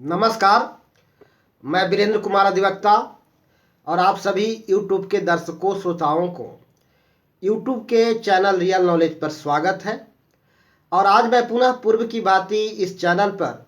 नमस्कार। मैं वीरेंद्र कुमार अधिवक्ता और आप सभी YouTube के दर्शकों श्रोताओं को YouTube के चैनल रियल नॉलेज पर स्वागत है। और आज मैं पुनः पूर्व की भांति इस चैनल पर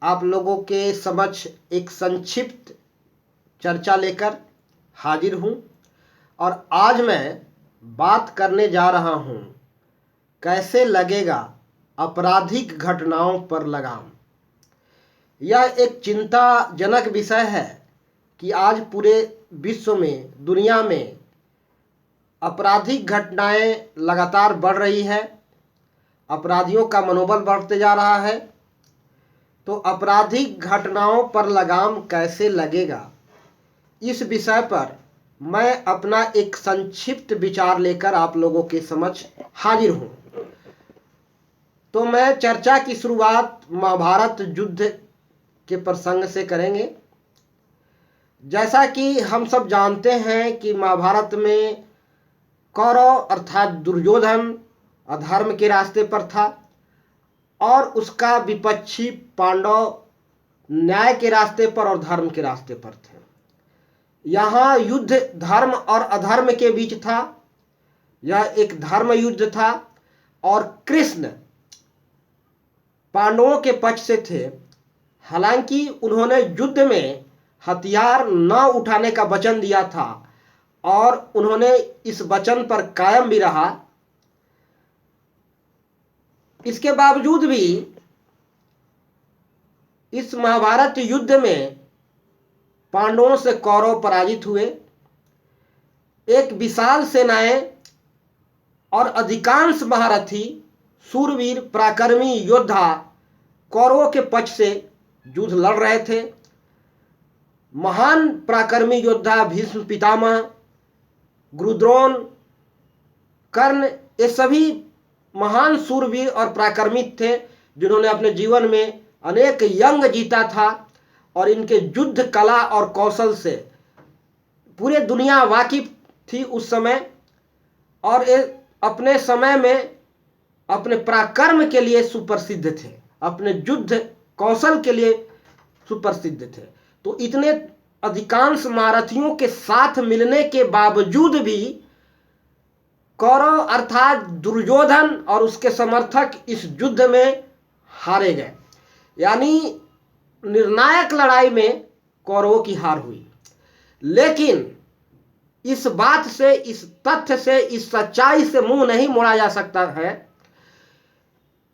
आप लोगों के समक्ष एक संक्षिप्त चर्चा लेकर हाजिर हूँ। और आज मैं बात करने जा रहा हूँ कैसे लगेगा आपराधिक घटनाओं पर लगाम। यह एक चिंताजनक विषय है कि आज पूरे विश्व में, दुनिया में आपराधिक घटनाएं लगातार बढ़ रही है। अपराधियों का मनोबल बढ़ते जा रहा है। तो आपराधिक घटनाओं पर लगाम कैसे लगेगा, इस विषय पर मैं अपना एक संक्षिप्त विचार लेकर आप लोगों के समक्ष हाजिर हूँ। तो मैं चर्चा की शुरुआत महाभारत युद्ध के प्रसंग से करेंगे। जैसा कि हम सब जानते हैं कि महाभारत में कौरव अर्थात दुर्योधन अधर्म के रास्ते पर था और उसका विपक्षी पांडव न्याय के रास्ते पर और धर्म के रास्ते पर थे। यहाँ युद्ध धर्म और अधर्म के बीच था। यह एक धर्म युद्ध था और कृष्ण पांडवों के पक्ष से थे। हालांकि उन्होंने युद्ध में हथियार न उठाने का वचन दिया था और उन्होंने इस वचन पर कायम भी रहा। इसके बावजूद भी इस महाभारत युद्ध में पांडवों से कौरव पराजित हुए। एक विशाल सेनाएं और अधिकांश महारथी शूरवीर पराक्रमी योद्धा कौरवों के पक्ष से युद्ध लड़ रहे थे। महान पराक्रमी योद्धा भीष्म पितामह, गुरुद्रोण, कर्ण, ये सभी महान शूरवीर और पराक्रमी थे जिन्होंने अपने जीवन में अनेक यंग जीता था और इनके युद्ध कला और कौशल से पूरे दुनिया वाकिफ थी उस समय। और ये अपने समय में अपने पराक्रम के लिए सुप्रसिद्ध थे, अपने युद्ध कौशल के लिए सुप्रसिद्ध थे। तो इतने अधिकांश महारथियों के साथ मिलने के बावजूद भी कौरव अर्थात दुर्योधन और उसके समर्थक इस युद्ध में हारे गए। यानी निर्णायक लड़ाई में कौरवों की हार हुई। लेकिन इस बात से, इस तथ्य से, इस सच्चाई से मुंह नहीं मोड़ा जा सकता है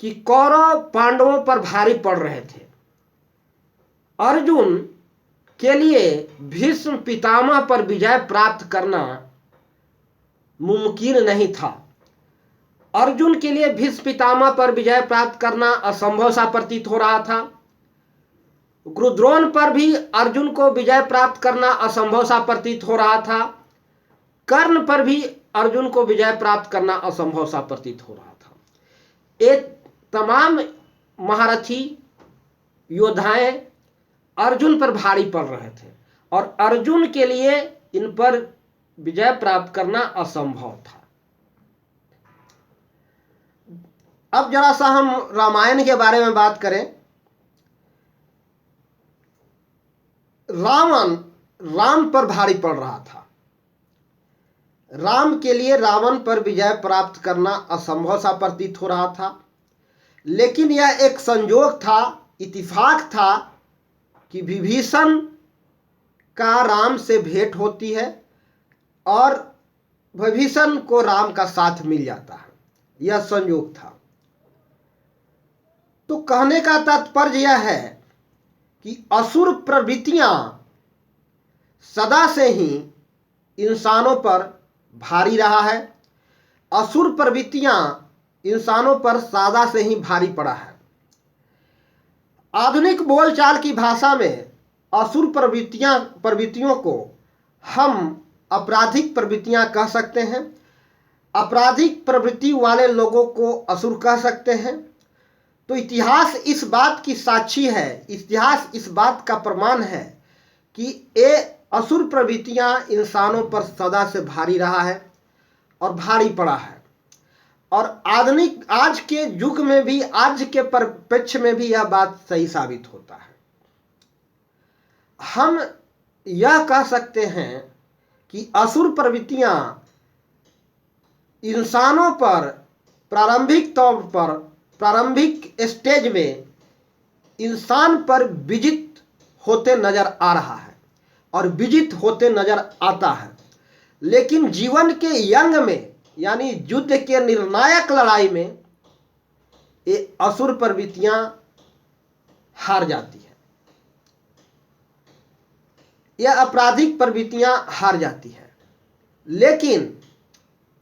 कि कौरव पांडवों पर भारी पड़ रहे थे। अर्जुन के लिए भीष्म पितामह पर विजय प्राप्त करना मुमकिन नहीं था। अर्जुन के लिए भीष्म पितामह पर विजय प्राप्त करना असंभव सा प्रतीत हो रहा था। गुरुद्रोण पर भी अर्जुन को विजय प्राप्त करना असंभव सा प्रतीत हो रहा था। कर्ण पर भी अर्जुन को विजय प्राप्त करना असंभव सा प्रतीत हो रहा था। एक तमाम महारथी योद्धाएं अर्जुन पर भारी पड़ रहे थे और अर्जुन के लिए इन पर विजय प्राप्त करना असंभव था। अब जरा सा हम रामायण के बारे में बात करें। रावण राम पर भारी पड़ रहा था। राम के लिए रावण पर विजय प्राप्त करना असंभव सा प्रतीत हो रहा था। लेकिन यह एक संयोग था, इत्तेफाक था कि विभीषण का राम से भेंट होती है और विभीषण को राम का साथ मिल जाता है। यह संयोग था। तो कहने का तात्पर्य यह है कि असुर प्रवृत्तियां सदा से ही इंसानों पर भारी रहा है। असुर प्रवृत्तियां इंसानों पर सदा से ही भारी पड़ा है। आधुनिक बोलचाल की भाषा में असुर प्रवृत्तियों को हम आपराधिक प्रवृत्तियां कह सकते हैं। आपराधिक प्रवृत्ति वाले लोगों को असुर कह सकते हैं। तो इतिहास इस बात की साक्षी है, इतिहास इस बात का प्रमाण है कि ये असुर प्रवृत्तियां इंसानों पर सदा से भारी रहा है और भारी पड़ा है। और आज के युग में भी, आज के परिप्रेक्ष्य में भी यह बात सही साबित होता है। हम यह कह सकते हैं कि असुर प्रवृत्तियां इंसानों पर प्रारंभिक तौर पर, प्रारंभिक स्टेज में इंसान पर विजित होते नजर आ रहा है और विजित होते नजर आता है। लेकिन जीवन के यंग में, यानी युद्ध के निर्णायक लड़ाई में, ये असुर प्रवृत्तियां हार जाती है, यह आपराधिक प्रवृत्तियां हार जाती है। लेकिन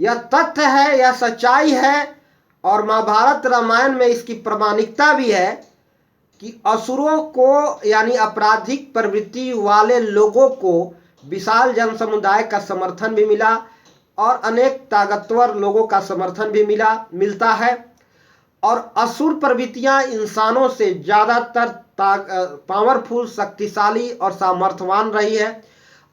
यह तथ्य है, यह सच्चाई है, और महाभारत रामायण में इसकी प्रमाणिकता भी है कि असुरों को, यानी आपराधिक प्रवृत्ति वाले लोगों को विशाल जन समुदाय का समर्थन भी मिला और अनेक ताकतवर लोगों का समर्थन भी मिलता है। और असुर प्रवृत्तियां इंसानों से ज़्यादातर पावरफुल, शक्तिशाली और सामर्थ्यवान रही है।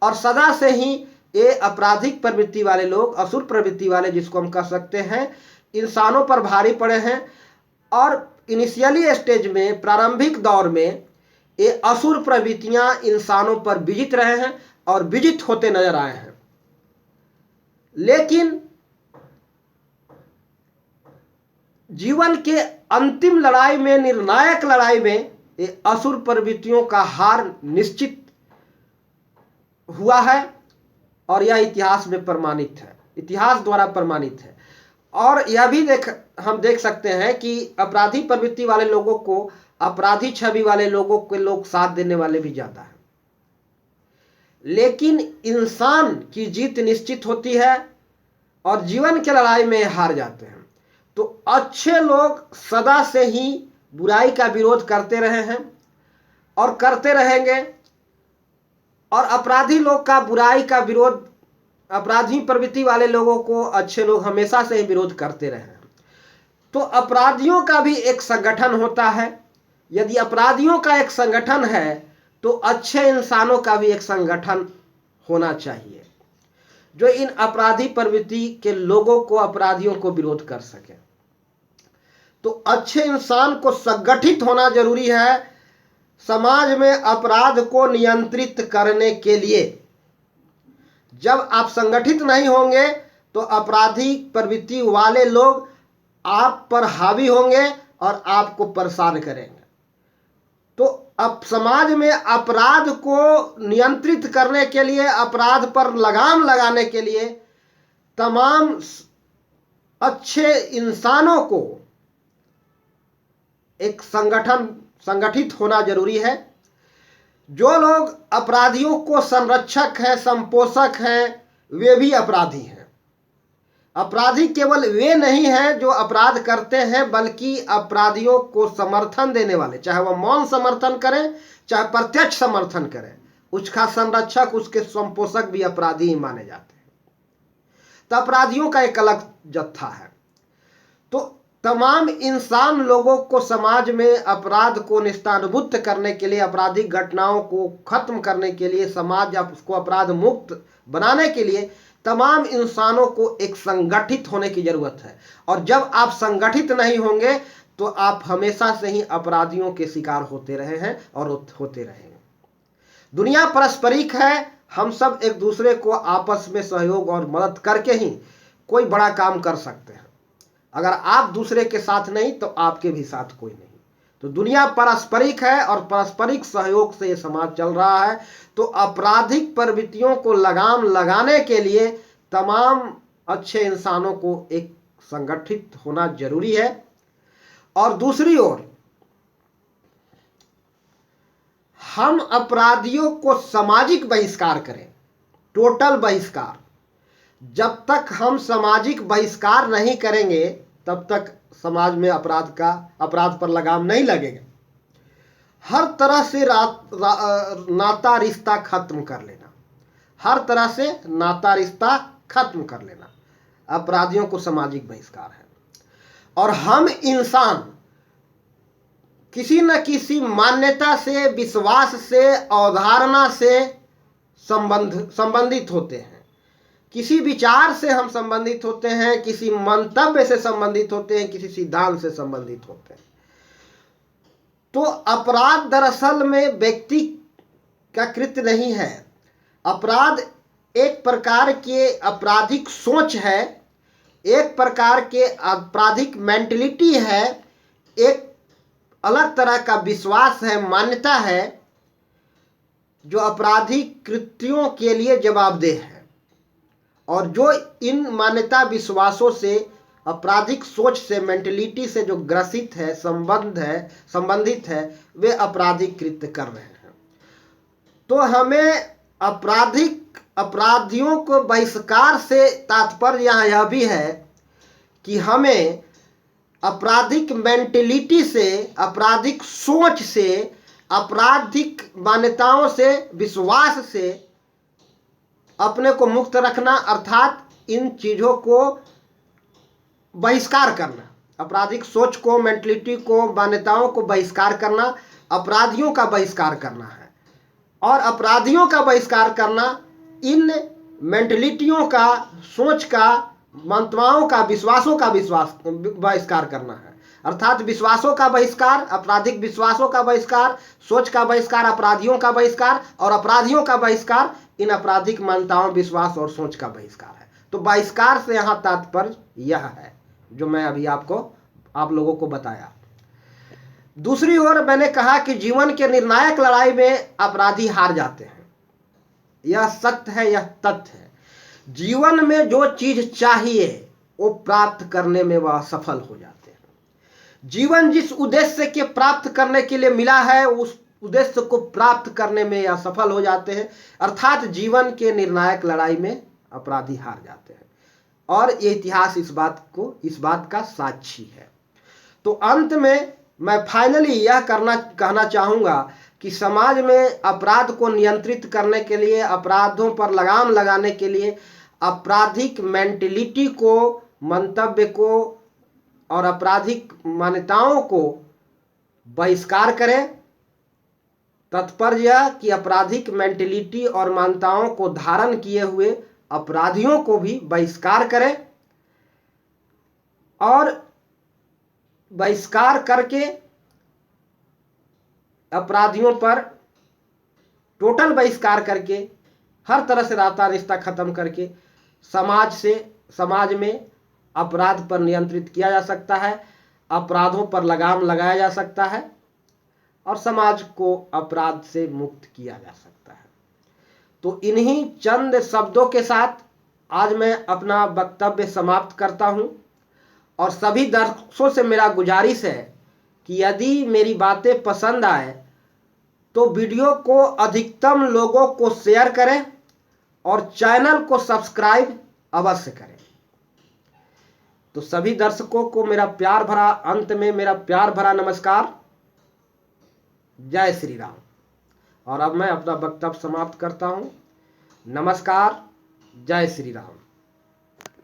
और सदा से ही ये आपराधिक प्रवृत्ति वाले लोग, असुर प्रवृत्ति वाले जिसको हम कह सकते हैं, इंसानों पर भारी पड़े हैं। और इनिशियली स्टेज में, प्रारंभिक दौर में, ये असुर प्रवृत्तियां इंसानों पर विजित रहे हैं और विजित होते नजर आए हैं। लेकिन जीवन के अंतिम लड़ाई में, निर्णायक लड़ाई में, ये असुर प्रवृत्तियों का हार निश्चित हुआ है और यह इतिहास में प्रमाणित है, इतिहास द्वारा प्रमाणित है। और यह भी हम देख सकते हैं कि अपराधी प्रवृत्ति वाले लोगों को, अपराधी छवि वाले लोगों के लोग साथ देने वाले भी ज्यादा हैं। लेकिन इंसान की जीत निश्चित होती है और जीवन की लड़ाई में हार जाते हैं। तो अच्छे लोग सदा से ही बुराई का विरोध करते रहे हैं और करते रहेंगे, और अपराधी लोग का बुराई का विरोध, अपराधी प्रवृत्ति वाले लोगों को अच्छे लोग हमेशा से ही विरोध करते रहे हैं। तो अपराधियों का भी एक संगठन होता है। यदि अपराधियों का एक संगठन है तो अच्छे इंसानों का भी एक संगठन होना चाहिए जो इन अपराधी प्रवृत्ति के लोगों को, अपराधियों को विरोध कर सके। तो अच्छे इंसान को संगठित होना जरूरी है समाज में अपराध को नियंत्रित करने के लिए। जब आप संगठित नहीं होंगे तो अपराधी प्रवृत्ति वाले लोग आप पर हावी होंगे और आपको परेशान करेंगे। तो अब समाज में अपराध को नियंत्रित करने के लिए, अपराध पर लगाम लगाने के लिए तमाम अच्छे इंसानों को एक संगठित होना जरूरी है। जो लोग अपराधियों को संरक्षक हैं, संपोषक हैं, वे भी अपराधी हैं। अपराधी केवल वे नहीं हैं जो अपराध करते हैं, बल्कि अपराधियों को समर्थन देने वाले, चाहे वह मौन समर्थन करें चाहे प्रत्यक्ष समर्थन करें, उसका संरक्षक, उसके संपोषक भी अपराधी ही माने जाते हैं। तो अपराधियों का एक अलग जत्था है। तो तमाम इंसान लोगों को समाज में अपराध को निस्तारभूत करने के लिए, आपराधिक घटनाओं को खत्म करने के लिए, समाज उसको अपराध मुक्त बनाने के लिए तमाम इंसानों को एक संगठित होने की जरूरत है। और जब आप संगठित नहीं होंगे तो आप हमेशा से ही अपराधियों के शिकार होते रहे हैं और होते रहेंगे। दुनिया पारस्परिक है, हम सब एक दूसरे को आपस में सहयोग और मदद करके ही कोई बड़ा काम कर सकते हैं। अगर आप दूसरे के साथ नहीं तो आपके भी साथ कोई नहीं। तो दुनिया पारस्परिक है और पारस्परिक सहयोग से ये समाज चल रहा है। तो आपराधिक प्रवृत्तियों को लगाम लगाने के लिए तमाम अच्छे इंसानों को एक संगठित होना जरूरी है। और दूसरी ओर हम अपराधियों को सामाजिक बहिष्कार करें, टोटल बहिष्कार। जब तक हम सामाजिक बहिष्कार नहीं करेंगे तब तक समाज में अपराध पर लगाम नहीं लगेगा। हर तरह से नाता रिश्ता खत्म कर लेना, हर तरह से नाता रिश्ता खत्म कर लेना अपराधियों को सामाजिक बहिष्कार है। और हम इंसान किसी न किसी मान्यता से, विश्वास से, अवधारणा से संबंधित होते हैं। किसी विचार से हम संबंधित होते हैं, किसी मंतव्य से संबंधित होते हैं, किसी सिद्धांत से संबंधित होते हैं। तो अपराध दरअसल में व्यक्ति का कृत्य नहीं है। अपराध एक प्रकार के आपराधिक सोच है, एक प्रकार के आपराधिक मेंटलिटी है, एक अलग तरह का विश्वास है, मान्यता है, जो आपराधिक कृत्यों के लिए जवाबदेह है। और जो इन मान्यता विश्वासों से, आपराधिक सोच से, मेंटलिटी से जो ग्रसित है, संबंधित है, वे आपराधिक कृत्य कर रहे हैं। तो हमें अपराधियों को बहिष्कार से तात्पर्य यहाँ यह भी है कि हमें आपराधिक मेंटलिटी से, आपराधिक सोच से, आपराधिक मान्यताओं से, विश्वास से अपने को मुक्त रखना, अर्थात इन चीज़ों को बहिष्कार करना, आपराधिक सोच को, मेंटलिटी को, मान्यताओं को बहिष्कार करना, अपराधियों का बहिष्कार करना है। और अपराधियों का बहिष्कार करना इन मेंटलिटियों का, सोच का, मान्यताओं का, विश्वासों का बहिष्कार करना है। अर्थात विश्वासों का बहिष्कार, आपराधिक विश्वासों का बहिष्कार, सोच का बहिष्कार, अपराधियों का बहिष्कार, और अपराधियों का बहिष्कार इन आपराधिक मान्यताओं, विश्वास और सोच का बहिष्कार है। तो बहिष्कार से यहाँ तात्पर्य यह है जो मैं अभी आप लोगों को बताया। दूसरी ओर मैंने कहा कि जीवन के निर्णायक लड़ाई में अपराधी हार जाते हैं। यह सत्य है, यह तथ्य है। जीवन में जो चीज चाहिए वो प्राप्त करने में वह सफल हो जाते हैं। जीवन जिस उद्देश्य के प्राप्त करने के लिए मिला है, उस उद्देश्य को प्राप्त करने में यह सफल हो जाते हैं। अर्थात जीवन के निर्णायक लड़ाई में अपराधी हार जाते हैं। और ये इतिहास इस बात का साक्षी है। तो अंत में मैं फाइनली यह कहना चाहूँगा कि समाज में अपराध को नियंत्रित करने के लिए, अपराधों पर लगाम लगाने के लिए, आपराधिक मेंटलिटी को, मंतव्य को और आपराधिक मान्यताओं को बहिष्कार करें। तात्पर्य यह कि आपराधिक मेंटलिटी और मान्यताओं को धारण किए हुए अपराधियों को भी बहिष्कार करें, और बहिष्कार करके अपराधियों पर टोटल बहिष्कार करके, हर तरह से नाता रिश्ता खत्म करके समाज में अपराध पर नियंत्रित किया जा सकता है, अपराधों पर लगाम लगाया जा सकता है, और समाज को अपराध से मुक्त किया जा सकता है। तो इन्हीं चंद शब्दों के साथ आज मैं अपना वक्तव्य समाप्त करता हूं। और सभी दर्शकों से मेरा गुजारिश है कि यदि मेरी बातें पसंद आए तो वीडियो को अधिकतम लोगों को शेयर करें और चैनल को सब्सक्राइब अवश्य करें। तो सभी दर्शकों को मेरा प्यार भरा, अंत में मेरा प्यार भरा नमस्कार। जय श्री राम। और अब मैं अपना वक्तव्य समाप्त करता हूं। नमस्कार, जय श्री राम।